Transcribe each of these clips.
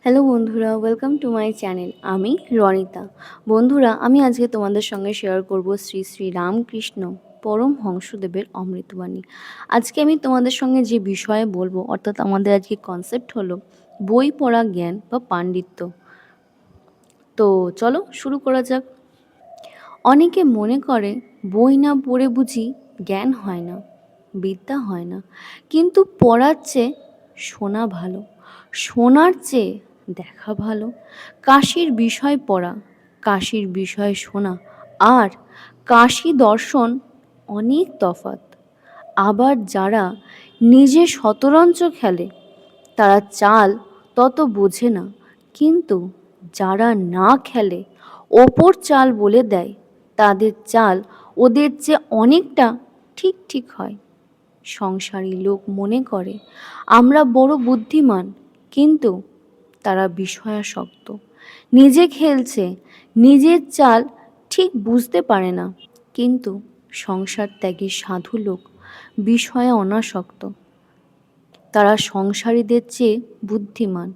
Hello বন্ধুরা, welcome to my channel. আমি রনিতা। বন্ধুরা, আমি আজকে তোমাদের সঙ্গে শেয়ার করব শ্রী শ্রী রামকৃষ্ণ পরমহংসদেবের অমৃতবাণী। আজকে আমি তোমাদের সঙ্গে যে বিষয়ে বলবো, অর্থাৎ আমাদের আজকে কনসেপ্ট হলো বই পড়া জ্ঞান বা পাণ্ডিত্য। তো চলো শুরু করা যাক। অনেকে মনে করে বই না পড়ে বুঝি জ্ঞান হয় না, বিদ্যা হয় না। কিন্তু পড়ার চেয়ে শোনা ভালো, শোনার চেয়ে দেখা ভালো। কাশীর বিষয় পড়া, কাশীর বিষয় শোনা আর কাশী দর্শন অনেক তফাৎ। আবার যারা নিজে শতরঞ্চ খেলে তারা চাল তত বোঝে না, কিন্তু যারা না খেলে ওপর চাল বলে দেয় তাদের চাল ওদের চেয়ে অনেকটা ঠিক ঠিক হয়। সংসারী লোক মনে করে আমরা বড় বুদ্ধিমান, কিন্তু তারা বিষয়াসক্ত। নিজে খেলছে, নিজের চাল ঠিক বুঝতে পারে না, কিন্তু সংসার ত্যাগী সাধু লোক বিষয়ে অনাসক্ত। তারা সংসারীদের চেয়ে বুদ্ধিমান,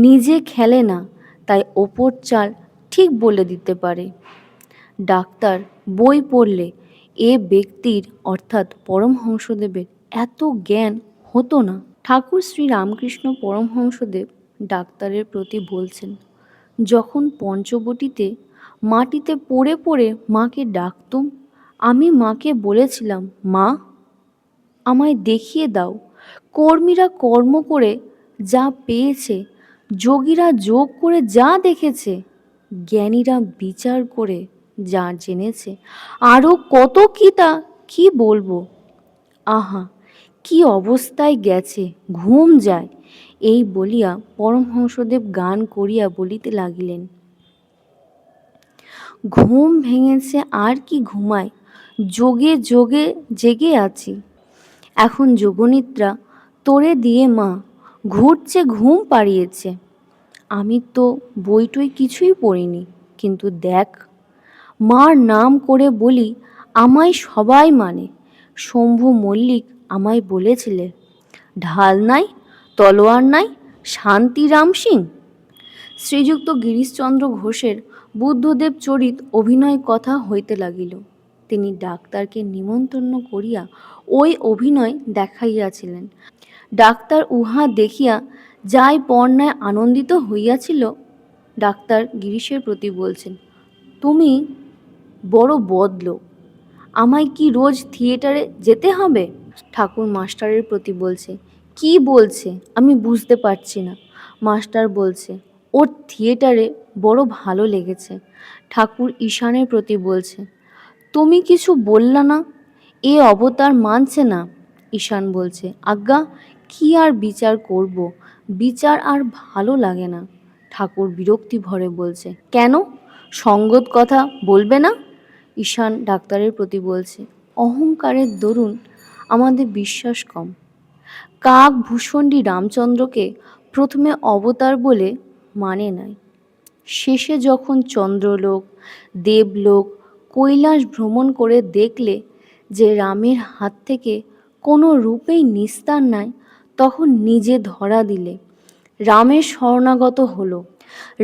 নিজে খেলে না, তাই ওপর চাল ঠিক বলে দিতে পারে। ডাক্তার বই পড়লে এ ব্যক্তির অর্থাৎ পরমহংসদেবের এত জ্ঞান হতো না। ঠাকুর শ্রী রামকৃষ্ণ পরমহংসদেব ডাক্তারের প্রতি বলছেন, যখন পঞ্চবটিতে মাটিতে পড়ে পড়ে মাকে ডাকতুম, আমি মাকে বলেছিলাম, মা আমায় দেখিয়ে দাও। কর্মীরা কর্ম করে যা পেয়েছে, যোগীরা যোগ করে যা দেখেছে, জ্ঞানীরা বিচার করে যা জেনেছে, আরও কত কি তা কি বলবো। আহা, কি অবস্থায় গেছে, ঘুম যায়। এই বলিয়া পরমহংসদেব গান করিয়া বলিতে লাগিলেন, ঘুম ভেঙেছে আর কি ঘুমায়, যোগে যোগে জেগে আছি। এখন যোগনিদ্রা তোরে দিয়ে মা ঘুরছে, ঘুম পাড়িয়েছে। আমি তো বইটই কিছুই পড়িনি, কিন্তু দেখ, মার নাম করে বলি আমায় সবাই মানে। শম্ভু মল্লিক আমায় বলেছিলে, ঢাল নাই, তলোয়ার নাই, শান্তিরাম সিং। শ্রীযুক্ত গিরিশচন্দ্র ঘোষের বুদ্ধদেব চরিত অভিনয় কথা হইতে লাগিল। তিনি ডাক্তারকে নিমন্ত্রণ করিয়া ওই অভিনয় দেখাইয়াছিলেন। ডাক্তার উহা দেখিয়া যাই পর্ণায় আনন্দিত হইয়াছিল। ডাক্তার গিরিশের প্রতি বলছেন, তুমি বড় বদলোক, আমায় কি রোজ থিয়েটারে যেতে হবে? ঠাকুর মাস্টারের প্রতি বলছে, কি বলছে আমি বুঝতে পারছি না। মাস্টার বলছে, ওর থিয়েটারে বড় ভালো লেগেছে। ঠাকুর ঈশানের প্রতি বলছে, তুমি কিছু বললা না, এ অবতার মানছে না। ঈশান বলছে, আজ্ঞা, কি আর বিচার করব, বিচার আর ভালো লাগে না। ঠাকুর বিরক্তি ভরে বলছে, কেন, সঙ্গত কথা বলবে না? ঈশান ডাক্তারের প্রতি বলছে, অহংকারের দরুন আমাদের বিশ্বাস কম। কাক ভূষণ্ডী রামচন্দ্রকে প্রথমে অবতার বলে মানে নাই, শেষে যখন চন্দ্রলোক, দেবলোক, কৈলাস ভ্রমণ করে দেখলে যে রামের হাত থেকে কোনো রূপেই নিস্তার নাই, তখন নিজে ধরা দিলে, রামের শরণাগত হলো।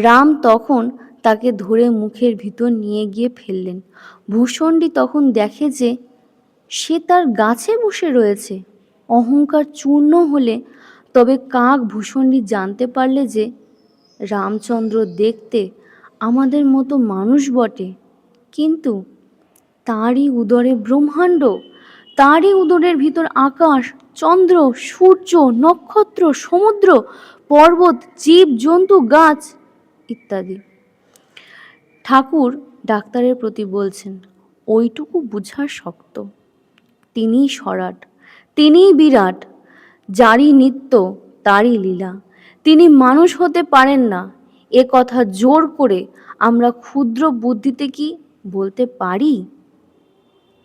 রাম তখন তাকে ধরে মুখের ভিতর নিয়ে গিয়ে ফেললেন। ভূষণ্ডী তখন দেখে যে সে তার গাছে বসে রয়েছে। অহংকার চূর্ণ হলে তবে কাক ভূষণ্ডী জানতে পারলে যে রামচন্দ্র দেখতে আমাদের মতো মানুষ বটে, কিন্তু তারই উদরে ব্রহ্মাণ্ড, তারই উদরের ভিতর আকাশ, চন্দ্র, সূর্য, নক্ষত্র, সমুদ্র, পর্বত, জীব জন্তু, গাছ ইত্যাদি। ঠাকুর ডাক্তারের প্রতি বলছেন, ওইটুকু বুঝার শক্ত। তিনিই সরাট, তিনিই বিরাট, যারই নিত্য তারই লীলা। তিনি মানুষ হতে পারেন না, এ কথা জোর করে আমরা ক্ষুদ্র বুদ্ধিতে কি বলতে পারি?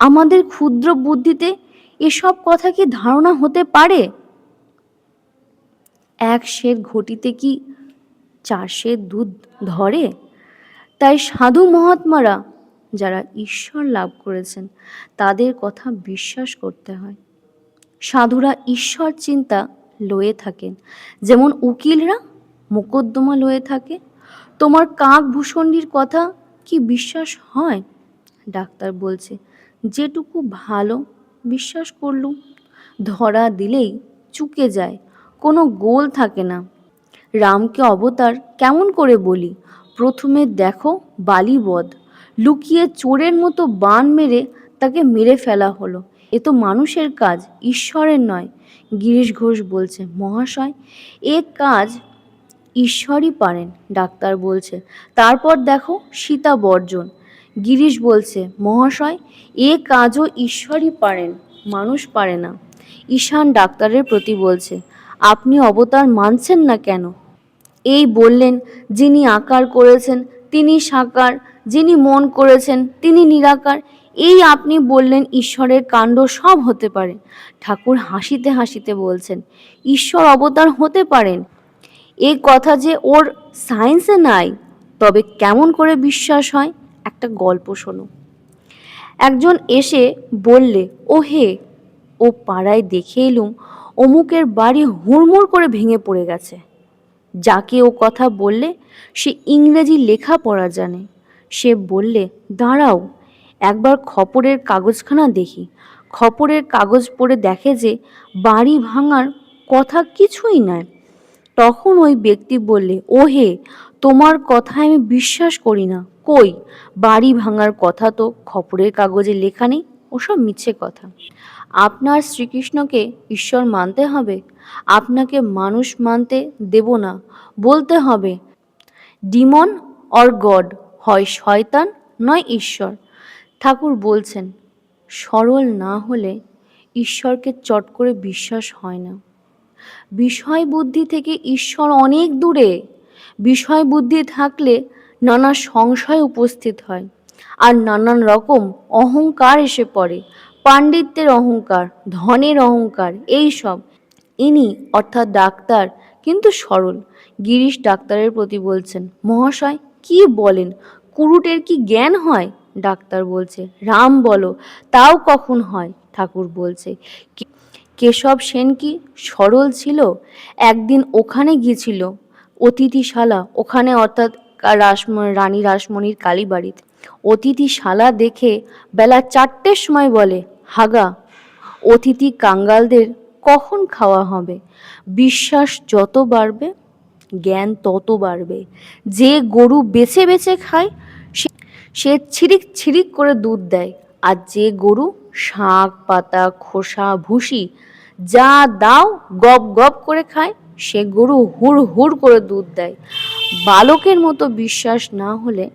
আমাদের ক্ষুদ্র বুদ্ধিতে এসব কথা কি ধারণা হতে পারে? এক সের ঘটিতে কি 4 সের দুধ ধরে? তাই সাধু মহাত্মারা যারা ঈশ্বর লাভ করেছেন তাদের কথা বিশ্বাস করতে হয়। সাধুরা ঈশ্বর চিন্তা লয়ে থাকেন, যেমন উকিলরা মোকদ্দমা লয়ে থাকে? তোমার কাকভূষণ্ডির কথা কি বিশ্বাস হয়? ডাক্তার বলছে, যেটুকু ভালো বিশ্বাস করলুম। ধরা দিলেই চুকে যায়, কোনো গোল থাকে না। রামকে অবতার কেমন করে বলি? প্রথমে দেখো বালিবধ, লুকিয়ে চোরের মতো বান মেরে তাকে মেরে ফেলা হলো। এ তো মানুষের কাজ, ঈশ্বরের নয়। গিরিশ ঘোষ বলছে, মহাশয়, এ কাজ ঈশ্বরই পারেন। ডাক্তার বলছে, তারপর দেখো সীতা বর্জন। গিরিশ বলছে, মহাশয়, এ কাজও ঈশ্বরই পারেন, মানুষ পারে না। ঈশান ডাক্তারের প্রতি বলছে, আপনি অবতার মানছেন না কেন? এই বললেন, যিনি আকার করেছেন তিনি সাকার, যিনি মন করেছেন তিনি নিরাকার। এই আপনি বললেন ঈশ্বরের কাণ্ড সব হতে পারে। ঠাকুর হাসিতে হাসিতে বলছেন, ঈশ্বর অবতার হতে পারেন, এ কথা যে ওর সায়েন্সে নাই। তবে কেমন করে বিশ্বাস হয়? একটা গল্প শোনো। একজন এসে বললে, ও হে, ও পাড়ায় দেখে এলুম অমুকের বাড়ি হুড়মুড় করে ভেঙে পড়ে গেছে। যাকে ও কথা বললে সে ইংরেজি লেখা পড়া জানে। সে বললে, দাঁড়াও, একবার খবরের কাগজখানা দেখি। খবরের কাগজ পড়ে দেখে যে বাড়ি ভাঙার কথা কিছুই নয়। তখন ওই ব্যক্তি বললে, ও হে, তোমার কথায় আমি বিশ্বাস করি না। কই, বাড়ি ভাঙার কথা তো খবরের কাগজে লেখা নেই, ওসব মিছে কথা। আপনার শ্রীকৃষ্ণকে ঈশ্বর মানতে হবে, আপনাকে মানুষ মানতে দেব না। বলতে হবে ডিমন অর গড, হয় শয়তান নয় ঈশ্বর। ঠাকুর বলছেন, সরল না হলে ঈশ্বরকে চট করে বিশ্বাস হয় না। বিষয় বুদ্ধি থেকে ঈশ্বর অনেক দূরে। বিষয় বুদ্ধি থাকলে নানা সংশয় উপস্থিত হয়, আর নানান রকম অহংকার এসে পড়ে। পাণ্ডিত্যের অহংকার, ধনের অহংকার, এই সব। ইনি অর্থাৎ ডাক্তার কিন্তু সরল। গিরিশ ডাক্তারের প্রতি বলছেন, মহাশয়, কি বলেন, কুরুটের কি জ্ঞান হয়? ডাক্তার বলছে, রাম বলো, তাও কখন হয়? ঠাকুর বলছে, কেশব সেন কি সরল ছিল? একদিন ওখানে গিয়েছিল অতিথিশালা, ওখানে অর্থাৎ রানী রাসমণির কালীবাড়িতে। অতিথিশালা দেখে বেলা 4টের সময় বলে, হাগা, অতিথি কাঙ্গালদের কখন খাওয়া হবে? বিশ্বাস যত বাড়বে জ্ঞান তত বাড়বে। যে গরু বেছে বেছে খায় সে ছিরিক ছিরিক করে দুধ দেয়, আর যে গরু শাক পাতা খোসা ভুসি যা দাও গপ গপ করে খায় সে গরু হুড় হুড় করে দুধ দেয়। বালকের মতো বিশ্বাস না হলে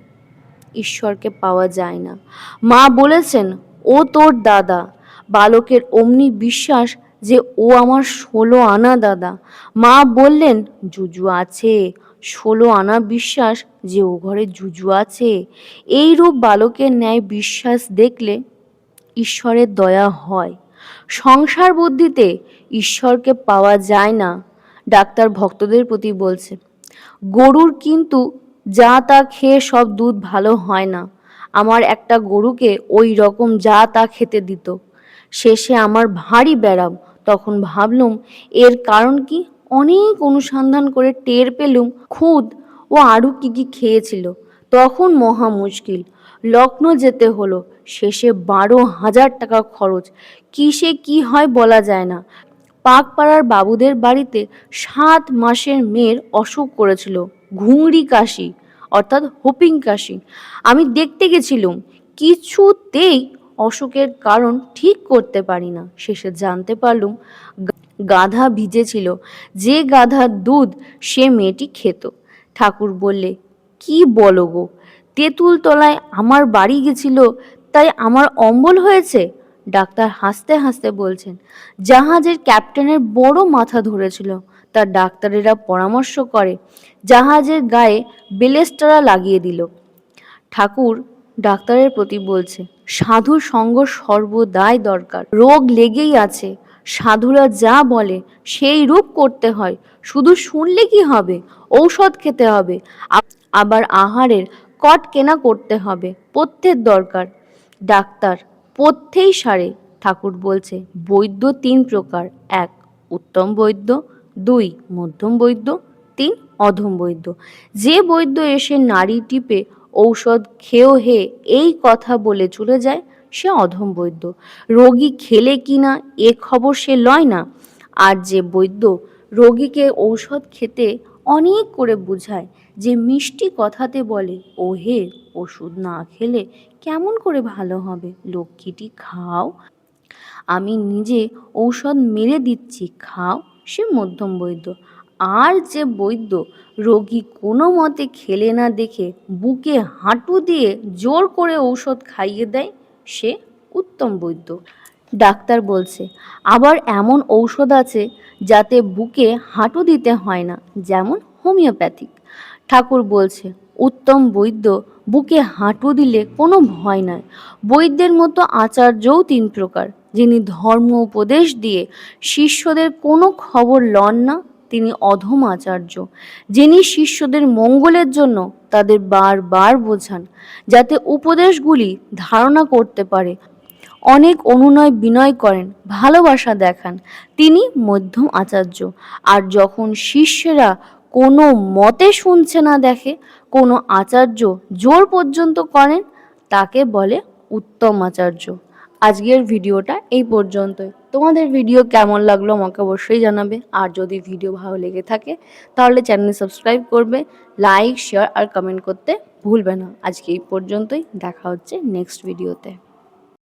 ঈশ্বরকে পাওয়া যায় না। মা বলেছেন, ও তোর দাদা। বালকের অমনি বিশ্বাস যে ও আমার 16 আনা দাদা। মা বললেন, জুজু আছে। 16 আনা বিশ্বাস যে ও ঘরে জুজু আছে। এই রূপ বালকের ন্যায় বিশ্বাস দেখলে ঈশ্বরের দয়া হয়। সংসার বুদ্ধিতে ঈশ্বরকে পাওয়া যায় না। ডাক্তার ভক্তদের প্রতি বলছে, গরুর কিন্তু যা তা খেয়ে সব দুধ ভালো হয় না। আমার একটা গরুকে ওই রকম যা তা খেতে দিত। শেষে আমার ভারী ব্যারাম। তখন ভাবলুম এর কারণ কি? অনেক অনুসন্ধান করে টের পেলুম খুদ ও আরও কি কি খেয়েছিল। তখন মহা মুশকিল, লখনৌ যেতে হলো। শেষে 12,000 টাকা খরচ। কিসে কি হয় বলা যায় না। পাকপাড়ার বাবুদের বাড়িতে 7 মাসের মেয়ের অসুখ করেছিল, ঘুংরি কাশি অর্থাৎ হোপিং কাশি। আমি দেখতে গেছিলুম, কিছুতেই অসুখের কারণ ঠিক করতে পারি না। শেষে জানতে পারলুম গাধা ভিজেছিল, যে গাধার দুধ সে মেয়েটি খেত। ঠাকুর বললে, কি বলো গো, তেঁতুল তলায় আমার বাড়ি গেছিল তাই আমার অম্বল হয়েছে? ডাক্তার হাসতে হাসতে বলছেন, জাহাজের ক্যাপ্টেনের বড় মাথা ধরেছিল। তার ডাক্তারেরা পরামর্শ করে জাহাজের গায়ে বেলেস্টারা লাগিয়ে দিল। ঠাকুর ডাক্তারের প্রতি বলছে, সাধুর সঙ্গ সর্বদাই দরকার। রোগ লেগেই আছে, সাধুরা যা বলে সেই রূপ করতে হয়। শুধু শুনলে কি হবে? ঔষধ খেতে হবে, আবার আহারের কট কেনা করতে হবে। পথ্যের দরকার। ডাক্তার পথ্যেই সারে। ঠাকুর বলছে, বৈদ্য 3 প্রকার। 1 উত্তম বৈদ্য, 2 মধ্যম বৈদ্য, 3 অধম বৈদ্য। যে বৈদ্য এসে নাড়ি টিপে ঔষধ খেয়েও হে এই কথা বলে চলে যায়, সে অধম বৈদ্য। রোগী খেলে কি না এ খবর সে লয় না। আর যে বৈদ্য রোগীকে ঔষধ খেতে অনেক করে বুঝায়, যে মিষ্টি কথাতে বলে, ও হে, ওষুধ না খেলে কেমন করে ভালো হবে, লক্ষ্মীটি খাও, আমি নিজে ঔষধ মেরে দিচ্ছি, খাও, সে মধ্যম বৈদ্য। আর যে বৈদ্য রোগী কোনো মতে খেলে না দেখে বুকে হাঁটু দিয়ে জোর করে ঔষধ খাইয়ে দেয়, সে উত্তম বৈদ্য। ডাক্তার বলছে, আবার এমন ঔষধ আছে যাতে বুকে হাঁটু দিতে হয় না, যেমন হোমিওপ্যাথিক। ঠাকুর বলছে, উত্তম বৈদ্য বুকে হাঁটু দিলে কোনো ভয় নয়। বৈদ্যের মতো আচার্যও 3 প্রকার। যিনি ধর্ম উপদেশ দিয়ে শিষ্যদের কোনো খবর লন না, তিনি অধম আচার্য। যিনি শিষ্যদের মঙ্গলের জন্য তাদের বারবার বোঝান, যাতে উপদেশগুলি ধারণা করতে পারে, অনেক অনুনয় বিনয় করেন, ভালোবাসা দেখান, তিনি মধ্যম আচার্য। আর যখন শিষ্যরা কোনো মতে শুনছে না দেখে কোনো আচার্য জোর পর্যন্ত করেন, তাকে বলে উত্তম আচার্য। আজকের ভিডিওটা এই পর্যন্তই। তোমাদের ভিডিও কেমন লাগলো আমাকে অবশ্যই জানাবে। আর যদি ভিডিও ভালো লেগে থাকে তাহলে চ্যানেল সাবস্ক্রাইব করবে, লাইক, শেয়ার আর কমেন্ট করতে ভুলবে না। আজকে এই পর্যন্তই, দেখা হচ্ছে নেক্সট ভিডিওতে।